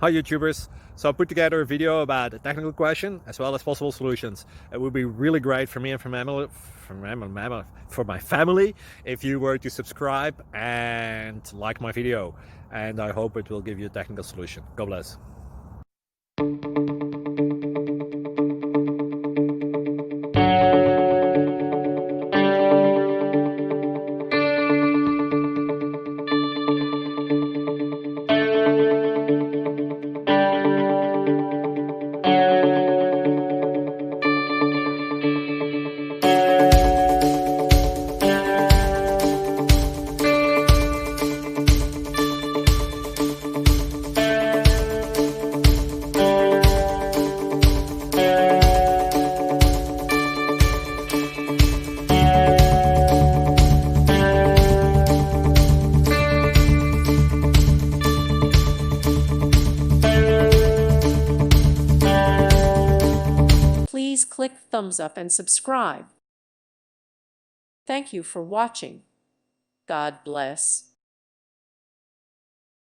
Hi YouTubers! So I put together a video about a technical question as well as possible solutions. It would be really great for me and for my family if you were to subscribe and like my video, and I hope it will give you a technical solution. God bless. Please click thumbs up and subscribe. Thank you for watching. God bless.